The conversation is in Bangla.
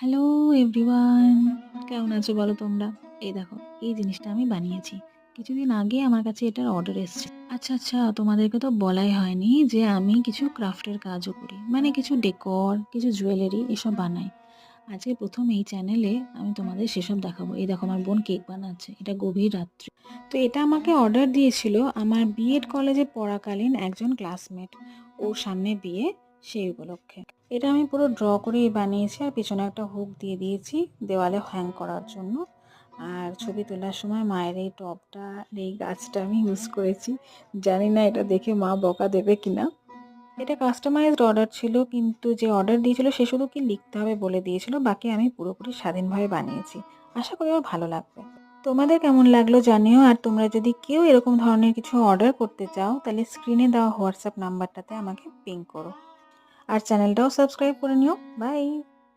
হ্যালো এভরিওয়ান, কেমন আছো বলো তোমরা? এই দেখো, এই জিনিসটা আমি বানিয়েছি। কিছুদিন আগে আমার কাছে এটার অর্ডার এসছে। আচ্ছা, তোমাদেরকে তো বলাই হয়নি যে আমি কিছু ক্রাফটের কাজও করি। মানে কিছু ডেকর, কিছু জুয়েলারি এসব বানাই। আজকে ১ম এই চ্যানেলে আমি তোমাদের সেসব দেখাবো। এই দেখো আমার বোন কেক বানাচ্ছে। এটা গভীর রাত্রে। তো এটা আমাকে অর্ডার দিয়েছিল আমার বিএড কলেজে পড়াকালীন একজন ক্লাসমেট। ওর সামনে বিয়ে, সেই উপলক্ষে। এটা আমি পুরো ড্র করেই বানিয়েছি আর পেছনে একটা হুক দিয়ে দিয়েছি দেওয়ালে হ্যাং করার জন্য। আর ছবি তোলার সময় মায়ের এই টবটা আর এই গাছটা আমি ইউজ করেছি। জানি না এটা দেখে মা বকা দেবে কিনা। এটা কাস্টমাইজড অর্ডার ছিল, কিন্তু যে অর্ডার দিয়েছিল সে শুধু কি লিখতে হবে বলে দিয়েছিল, বাকি আমি পুরোপুরি স্বাধীনভাবে বানিয়েছি। আশা করি ওর ভালো লাগবে। তোমাদের কেমন লাগলো জানিও। আর তোমরা যদি কেউ এরকম ধরনের কিছু অর্ডার করতে চাও তাহলে স্ক্রিনে দেওয়া হোয়াটসঅ্যাপ নাম্বারটাতে আমাকে পিং করো। আর চ্যানেলটাও সাবস্ক্রাইব করে নিও। বাই।